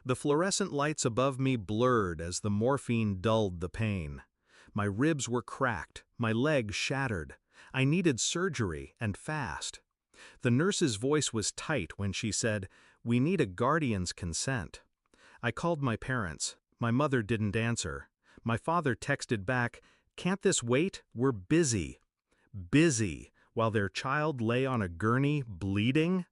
The fluorescent lights above me blurred as the morphine dulled the pain. My ribs were cracked, my leg shattered. I needed surgery, and fast. The nurse's voice was tight when she said, "We need a guardian's consent." I called my parents. My mother didn't answer. My father texted back, "Can't this wait? We're busy." Busy, while their child lay on a gurney, bleeding?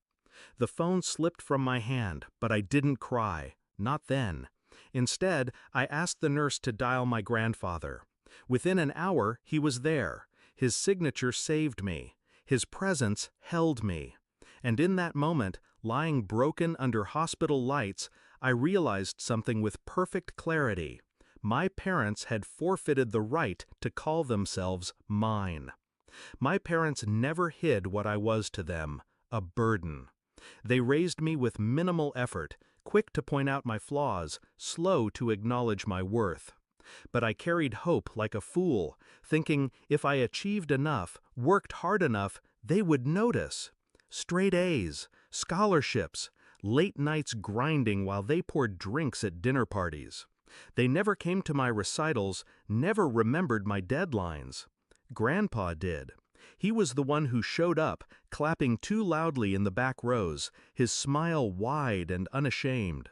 The phone slipped from my hand, but I didn't cry. Not then. Instead, I asked the nurse to dial my grandfather. Within an hour, he was there. His signature saved me. His presence held me. And in that moment, lying broken under hospital lights, I realized something with perfect clarity. My parents had forfeited the right to call themselves mine. My parents never hid what I was to them, a burden. They raised me with minimal effort, quick to point out my flaws, slow to acknowledge my worth. But I carried hope like a fool, thinking if I achieved enough, worked hard enough, they would notice. Straight A's, scholarships, late nights grinding while they poured drinks at dinner parties. They never came to my recitals, never remembered my deadlines. Grandpa did. He was the one who showed up, clapping too loudly in the back rows, his smile wide and unashamed.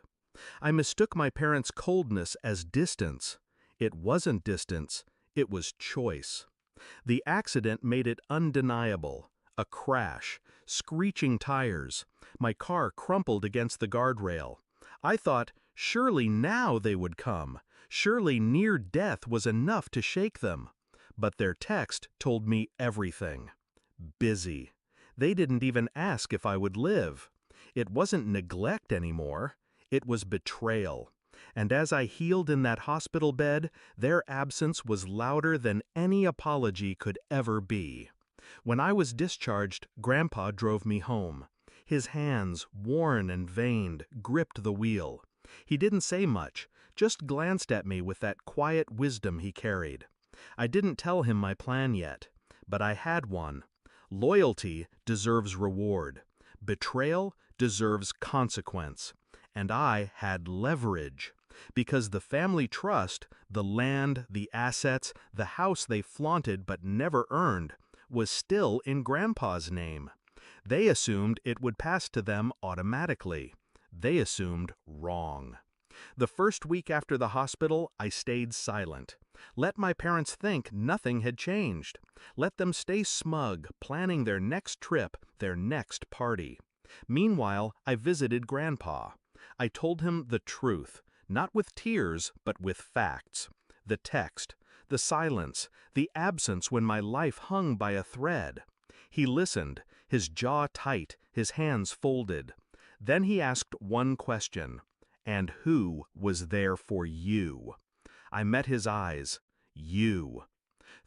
I mistook my parents' coldness as distance. It wasn't distance, it was choice. The accident made it undeniable. A crash, screeching tires. My car crumpled against the guardrail. I thought, surely now they would come. Surely near death was enough to shake them. But their text told me everything. Busy. They didn't even ask if I would live. It wasn't neglect anymore. It was betrayal. And as I healed in that hospital bed, their absence was louder than any apology could ever be. When I was discharged, Grandpa drove me home. His hands, worn and veined, gripped the wheel. He didn't say much, just glanced at me with that quiet wisdom he carried. I didn't tell him my plan yet, but I had one. Loyalty deserves reward. Betrayal deserves consequence. And I had leverage. Because the family trust, the land, the assets, the house they flaunted but never earned, was still in Grandpa's name. They assumed it would pass to them automatically. They assumed wrong. The first week after the hospital, I stayed silent. Let my parents think nothing had changed. Let them stay smug, planning their next trip, their next party. Meanwhile, I visited Grandpa. I told him the truth, not with tears, but with facts. The text, the silence, the absence when my life hung by a thread. He listened, his jaw tight, his hands folded. Then he asked one question. And who was there for you? I met his eyes. You.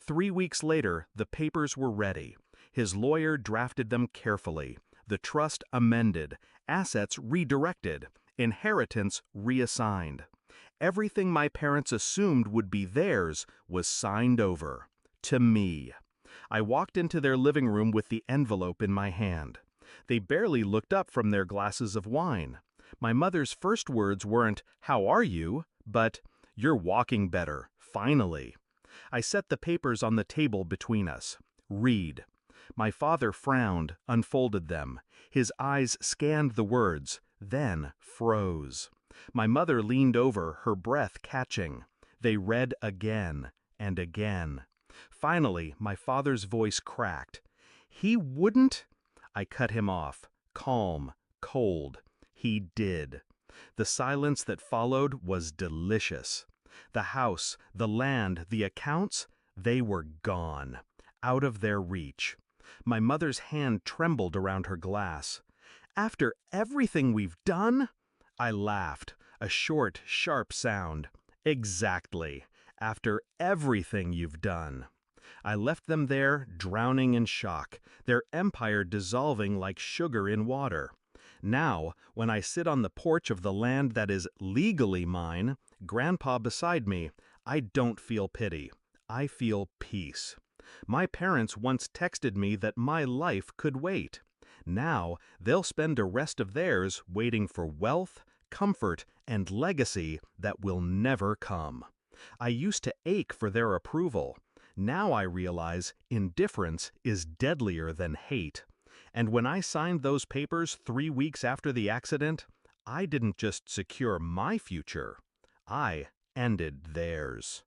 3 weeks later, the papers were ready. His lawyer drafted them carefully. The trust amended, assets redirected, inheritance reassigned. Everything my parents assumed would be theirs was signed over. To me. I walked into their living room with the envelope in my hand. They barely looked up from their glasses of wine. My mother's first words weren't, "How are you?" but, "You're walking better, finally." I set the papers on the table between us. Read. My father frowned, unfolded them. His eyes scanned the words, then froze. My mother leaned over, her breath catching. They read again and again. Finally, my father's voice cracked. "He wouldn't?" I cut him off, calm, cold. He did. The silence that followed was delicious. The house, the land, the accounts, they were gone, out of their reach. My mother's hand trembled around her glass. "After everything we've done?" I laughed, a short, sharp sound. "Exactly. After everything you've done." I left them there, drowning in shock, their empire dissolving like sugar in water. Now, when I sit on the porch of the land that is legally mine, Grandpa beside me, I don't feel pity. I feel peace. My parents once texted me that my life could wait. Now, they'll spend the rest of theirs waiting for wealth, comfort, and legacy that will never come. I used to ache for their approval. Now I realize indifference is deadlier than hate. And when I signed those papers 3 weeks after the accident, I didn't just secure my future, I ended theirs.